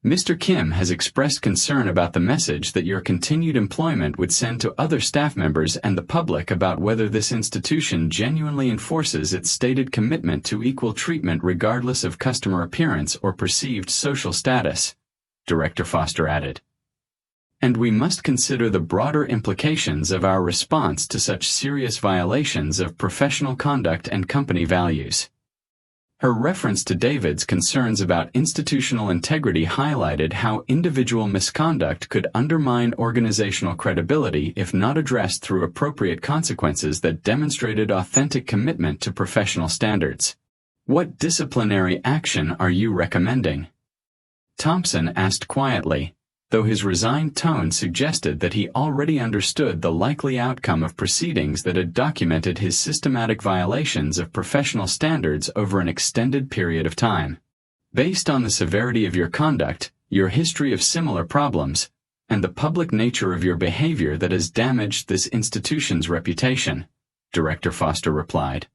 Mr. Kim has expressed concern about the message that your continued employment would send to other staff members and the public about whether this institution genuinely enforces its stated commitment to equal treatment regardless of customer appearance or perceived social status, Director Foster added. And we must consider the broader implications of our response to such serious violations of professional conduct and company values. Her reference to David's concerns about institutional integrity highlighted how individual misconduct could undermine organizational credibility if not addressed through appropriate consequences that demonstrated authentic commitment to professional standards. What disciplinary action are you recommending? Thompson asked quietly, though his resigned tone suggested that he already understood the likely outcome of proceedings that had documented his systematic violations of professional standards over an extended period of time. Based on the severity of your conduct, your history of similar problems, and the public nature of your behavior that has damaged this institution's reputation, Director Foster replied,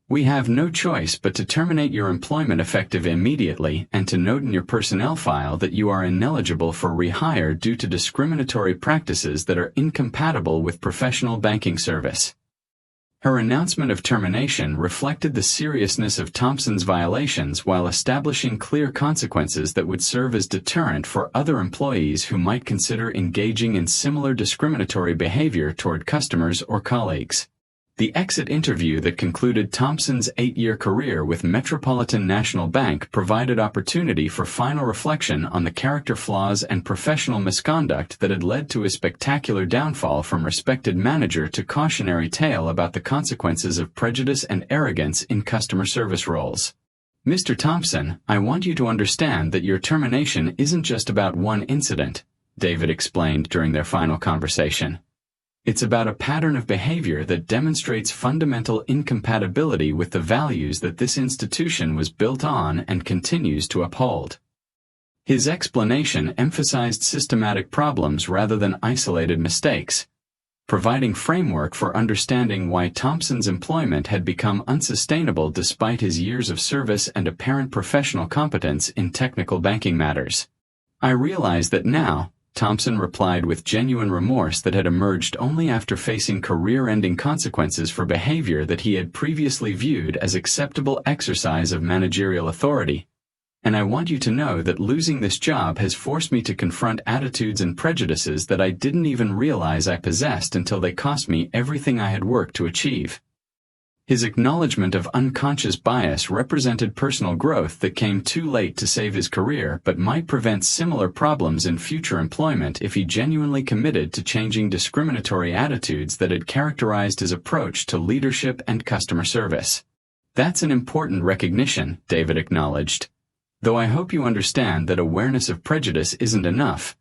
we have no choice but to terminate your employment effective immediately and to note in your personnel file that you are ineligible for rehire due to discriminatory practices that are incompatible with professional banking service. Her announcement of termination reflected the seriousness of Thompson's violations while establishing clear consequences that would serve as deterrent for other employees who might consider engaging in similar discriminatory behavior toward customers or colleagues. The exit interview that concluded Thompson's 8-year career with Metropolitan National Bank provided opportunity for final reflection on the character flaws and professional misconduct that had led to a spectacular downfall from respected manager to cautionary tale about the consequences of prejudice and arrogance in customer service roles. Mr. Thompson, I want you to understand that your termination isn't just about one incident, David explained during their final conversation. It's about a pattern of behavior that demonstrates fundamental incompatibility with the values that this institution was built on and continues to uphold. His explanation emphasized systematic problems rather than isolated mistakes, providing framework for understanding why Thompson's employment had become unsustainable despite his years of service and apparent professional competence in technical banking matters. "I realize that now," Thompson replied with genuine remorse that had emerged only after facing career-ending consequences for behavior that he had previously viewed as acceptable exercise of managerial authority. "And I want you to know that losing this job has forced me to confront attitudes and prejudices that I didn't even realize I possessed until they cost me everything I had worked to achieve." His acknowledgement of unconscious bias represented personal growth that came too late to save his career but might prevent similar problems in future employment if he genuinely committed to changing discriminatory attitudes that had characterized his approach to leadership and customer service. "That's an important recognition," David acknowledged. "Though I hope you understand that awareness of prejudice isn't enough.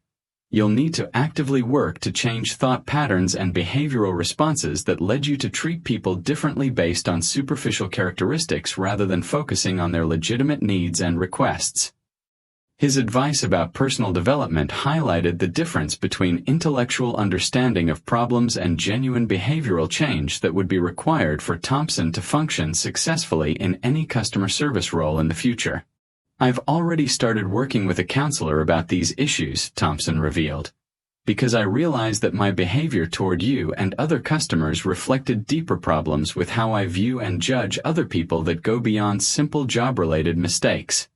You'll need to actively work to change thought patterns and behavioral responses that led you to treat people differently based on superficial characteristics rather than focusing on their legitimate needs and requests." His advice about personal development highlighted the difference between intellectual understanding of problems and genuine behavioral change that would be required for Thompson to function successfully in any customer service role in the future. "I've already started working with a counselor about these issues," Thompson revealed, "because I realized that my behavior toward you and other customers reflected deeper problems with how I view and judge other people that go beyond simple job-related mistakes."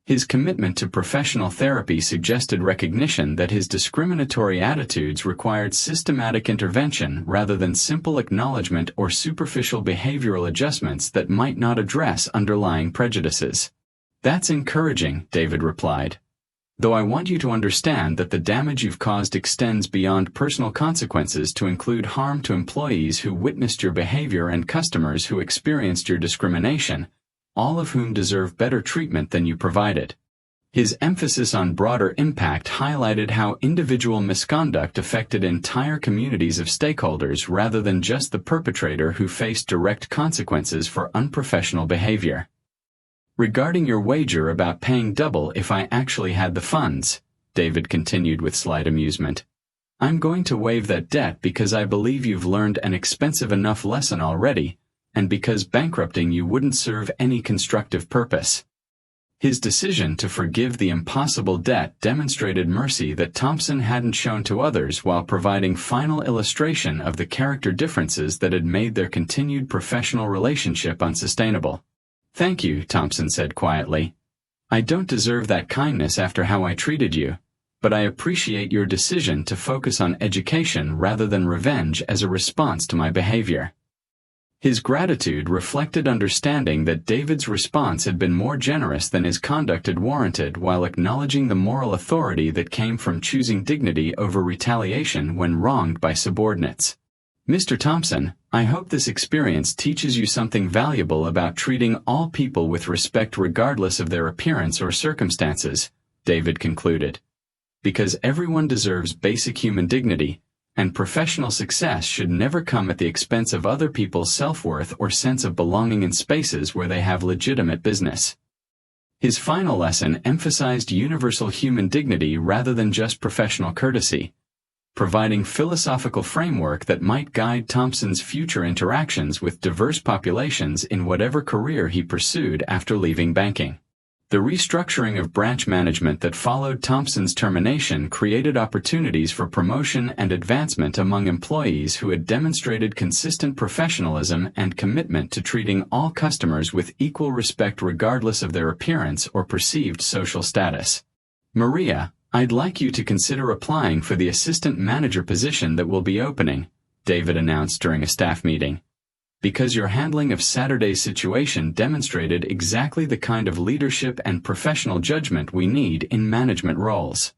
His commitment to professional therapy suggested recognition that his discriminatory attitudes required systematic intervention rather than simple acknowledgement or superficial behavioral adjustments that might not address underlying prejudices. "That's encouraging," David replied. "Though I want you to understand that the damage you've caused extends beyond personal consequences to include harm to employees who witnessed your behavior and customers who experienced your discrimination, all of whom deserve better treatment than you provided." His emphasis on broader impact highlighted how individual misconduct affected entire communities of stakeholders rather than just the perpetrator who faced direct consequences for unprofessional behavior. "Regarding your wager about paying double if I actually had the funds," David continued with slight amusement, "I'm going to waive that debt because I believe you've learned an expensive enough lesson already, and because bankrupting you wouldn't serve any constructive purpose." His decision to forgive the impossible debt demonstrated mercy that Thompson hadn't shown to others while providing final illustration of the character differences that had made their continued professional relationship unsustainable. "Thank you," Thompson said quietly. "I don't deserve that kindness after how I treated you, but I appreciate your decision to focus on education rather than revenge as a response to my behavior." His gratitude reflected understanding that David's response had been more generous than his conduct had warranted while acknowledging the moral authority that came from choosing dignity over retaliation when wronged by subordinates. "Mr. Thompson, I hope this experience teaches you something valuable about treating all people with respect regardless of their appearance or circumstances," David concluded. "Because everyone deserves basic human dignity, and professional success should never come at the expense of other people's self-worth or sense of belonging in spaces where they have legitimate business." His final lesson emphasized universal human dignity rather than just professional courtesy, providing philosophical framework that might guide Thompson's future interactions with diverse populations in whatever career he pursued after leaving banking. The restructuring of branch management that followed Thompson's termination created opportunities for promotion and advancement among employees who had demonstrated consistent professionalism and commitment to treating all customers with equal respect regardless of their appearance or perceived social status. "Maria, I'd like you to consider applying for the assistant manager position that will be opening," David announced during a staff meeting, "because your handling of Saturday's situation demonstrated exactly the kind of leadership and professional judgment we need in management roles."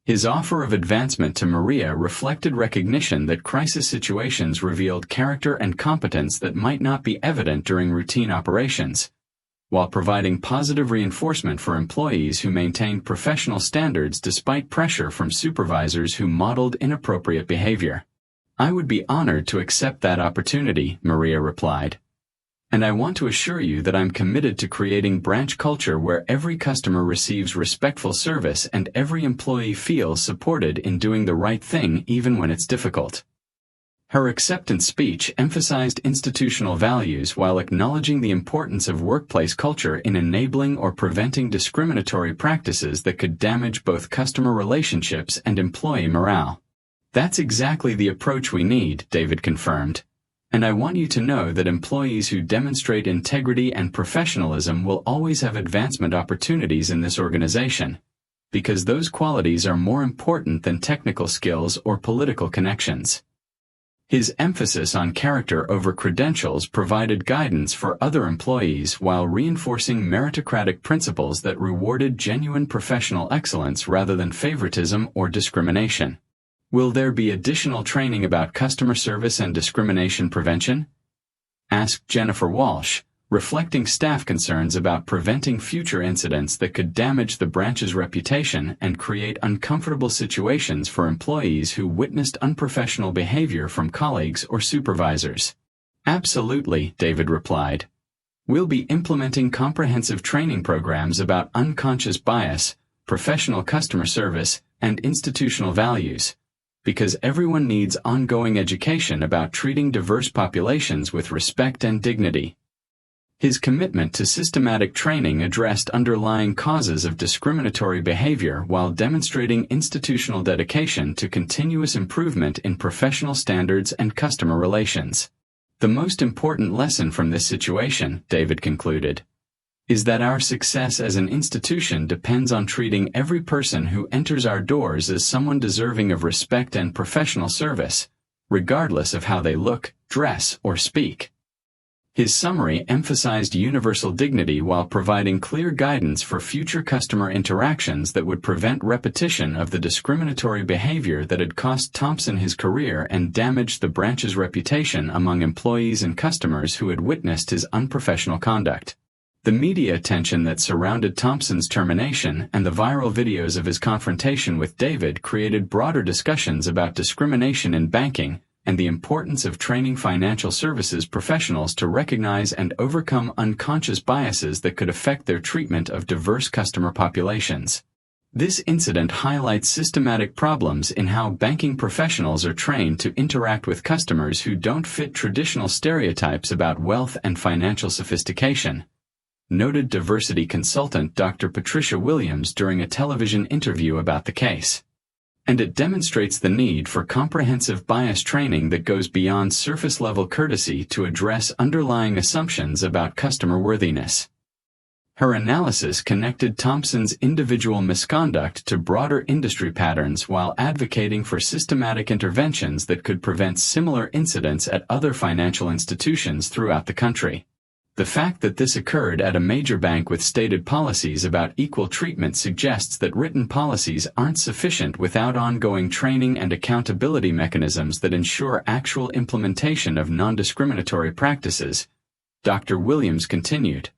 His offer of advancement to Maria reflected recognition that crisis situations revealed character and competence that might not be evident during routine operations, while providing positive reinforcement for employees who maintained professional standards despite pressure from supervisors who modeled inappropriate behavior. I would be honored to accept that opportunity, Maria replied. And I want to assure you that I'm committed to creating branch culture where every customer receives respectful service and every employee feels supported in doing the right thing even when it's difficult. Her acceptance speech emphasized institutional values while acknowledging the importance of workplace culture in enabling or preventing discriminatory practices that could damage both customer relationships and employee morale. That's exactly the approach we need, David confirmed. And I want you to know that employees who demonstrate integrity and professionalism will always have advancement opportunities in this organization, because those qualities are more important than technical skills or political connections. His emphasis on character over credentials provided guidance for other employees while reinforcing meritocratic principles that rewarded genuine professional excellence rather than favoritism or discrimination. Will there be additional training about customer service and discrimination prevention? Asked Jennifer Walsh, reflecting staff concerns about preventing future incidents that could damage the branch's reputation and create uncomfortable situations for employees who witnessed unprofessional behavior from colleagues or supervisors. Absolutely, David replied. We'll be implementing comprehensive training programs about unconscious bias, professional customer service, and institutional values, because everyone needs ongoing education about treating diverse populations with respect and dignity. His commitment to systematic training addressed underlying causes of discriminatory behavior while demonstrating institutional dedication to continuous improvement in professional standards and customer relations. The most important lesson from this situation, David concluded, is that our success as an institution depends on treating every person who enters our doors as someone deserving of respect and professional service, regardless of how they look, dress, or speak. His summary emphasized universal dignity while providing clear guidance for future customer interactions that would prevent repetition of the discriminatory behavior that had cost Thompson his career and damaged the branch's reputation among employees and customers who had witnessed his unprofessional conduct. The media attention that surrounded Thompson's termination and the viral videos of his confrontation with David created broader discussions about discrimination in banking and the importance of training financial services professionals to recognize and overcome unconscious biases that could affect their treatment of diverse customer populations. This incident highlights systematic problems in how banking professionals are trained to interact with customers who don't fit traditional stereotypes about wealth and financial sophistication, noted diversity consultant Dr. Patricia Williams during a television interview about the case. And it demonstrates the need for comprehensive bias training that goes beyond surface-level courtesy to address underlying assumptions about customer worthiness. Her analysis connected Thompson's individual misconduct to broader industry patterns while advocating for systematic interventions that could prevent similar incidents at other financial institutions throughout the country. The fact that this occurred at a major bank with stated policies about equal treatment suggests that written policies aren't sufficient without ongoing training and accountability mechanisms that ensure actual implementation of non-discriminatory practices, Dr. Williams continued.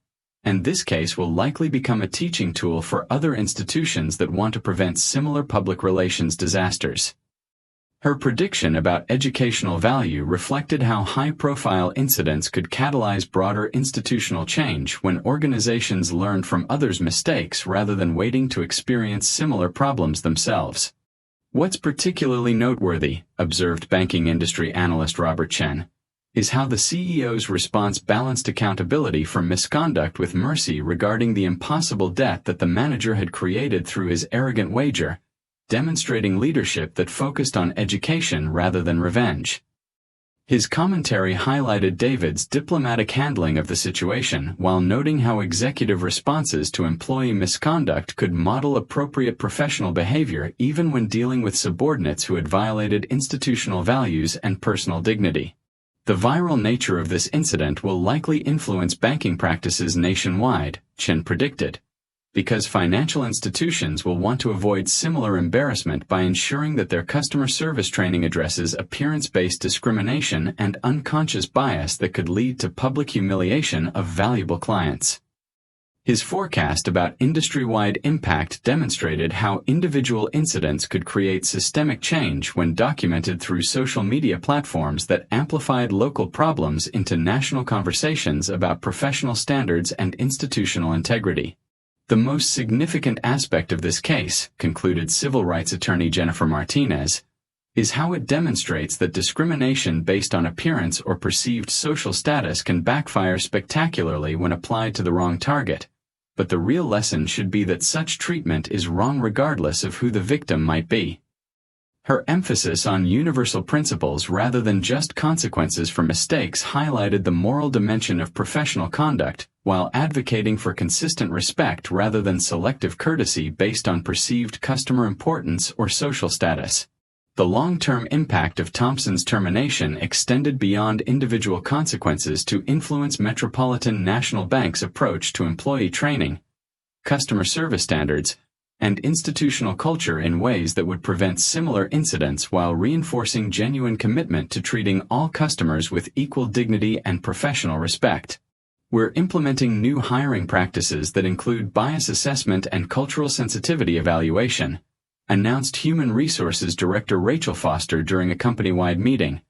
And this case will likely become a teaching tool for other institutions that want to prevent similar public relations disasters. Her prediction about educational value reflected how high-profile incidents could catalyze broader institutional change when organizations learned from others' mistakes rather than waiting to experience similar problems themselves. What's particularly noteworthy, observed banking industry analyst Robert Chen, is how the CEO's response balanced accountability for misconduct with mercy regarding the impossible debt that the manager had created through his arrogant wager, demonstrating leadership that focused on education rather than revenge. His commentary highlighted David's diplomatic handling of the situation while noting how executive responses to employee misconduct could model appropriate professional behavior even when dealing with subordinates who had violated institutional values and personal dignity. The viral nature of this incident will likely influence banking practices nationwide, Chen predicted, because financial institutions will want to avoid similar embarrassment by ensuring that their customer service training addresses appearance-based discrimination and unconscious bias that could lead to public humiliation of valuable clients. His forecast about industry-wide impact demonstrated how individual incidents could create systemic change when documented through social media platforms that amplified local problems into national conversations about professional standards and institutional integrity. The most significant aspect of this case, concluded civil rights attorney Jennifer Martinez, is how it demonstrates that discrimination based on appearance or perceived social status can backfire spectacularly when applied to the wrong target. But the real lesson should be that such treatment is wrong regardless of who the victim might be. Her emphasis on universal principles rather than just consequences for mistakes highlighted the moral dimension of professional conduct, while advocating for consistent respect rather than selective courtesy based on perceived customer importance or social status. The long-term impact of Thompson's termination extended beyond individual consequences to influence Metropolitan National Bank's approach to employee training, customer service standards, and institutional culture in ways that would prevent similar incidents while reinforcing genuine commitment to treating all customers with equal dignity and professional respect. We're implementing new hiring practices that include bias assessment and cultural sensitivity evaluation, announced Human Resources Director Rachel Foster during a company-wide meeting,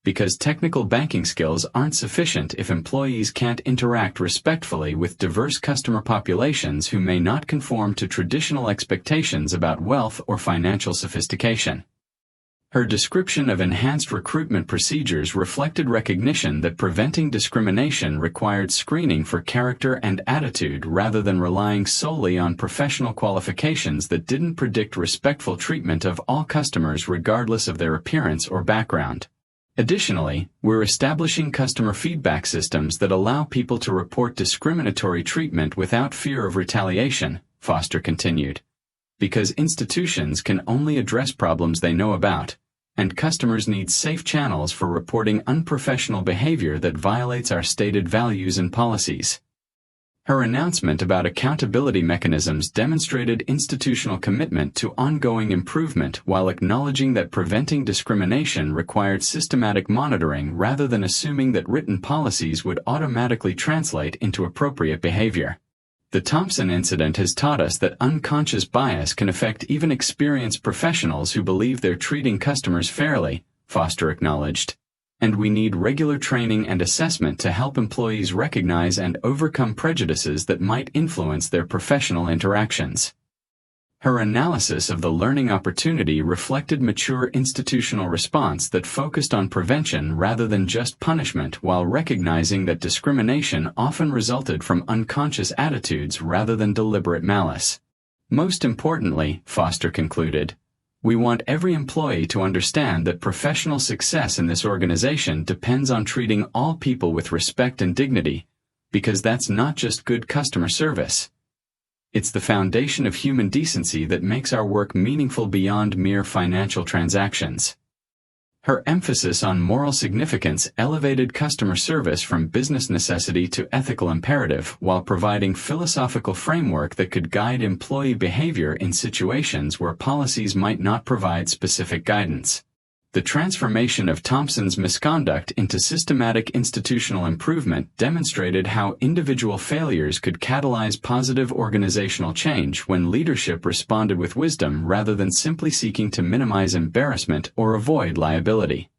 because technical banking skills aren't sufficient if employees can't interact respectfully with diverse customer populations who may not conform to traditional expectations about wealth or financial sophistication. Her description of enhanced recruitment procedures reflected recognition that preventing discrimination required screening for character and attitude rather than relying solely on professional qualifications that didn't predict respectful treatment of all customers regardless of their appearance or background. Additionally, we're establishing customer feedback systems that allow people to report discriminatory treatment without fear of retaliation, Foster continued. Because institutions can only address problems they know about, and customers need safe channels for reporting unprofessional behavior that violates our stated values and policies. Her announcement about accountability mechanisms demonstrated institutional commitment to ongoing improvement while acknowledging that preventing discrimination required systematic monitoring rather than assuming that written policies would automatically translate into appropriate behavior. The Thompson incident has taught us that unconscious bias can affect even experienced professionals who believe they're treating customers fairly, Foster acknowledged. And we need regular training and assessment to help employees recognize and overcome prejudices that might influence their professional interactions. Her analysis of the learning opportunity reflected mature institutional response that focused on prevention rather than just punishment while recognizing that discrimination often resulted from unconscious attitudes rather than deliberate malice. Most importantly, Foster concluded, we want every employee to understand that professional success in this organization depends on treating all people with respect and dignity, because that's not just good customer service. It's the foundation of human decency that makes our work meaningful beyond mere financial transactions. Her emphasis on moral significance elevated customer service from business necessity to ethical imperative while providing philosophical framework that could guide employee behavior in situations where policies might not provide specific guidance. The transformation of Thompson's misconduct into systematic institutional improvement demonstrated how individual failures could catalyze positive organizational change when leadership responded with wisdom rather than simply seeking to minimize embarrassment or avoid liability.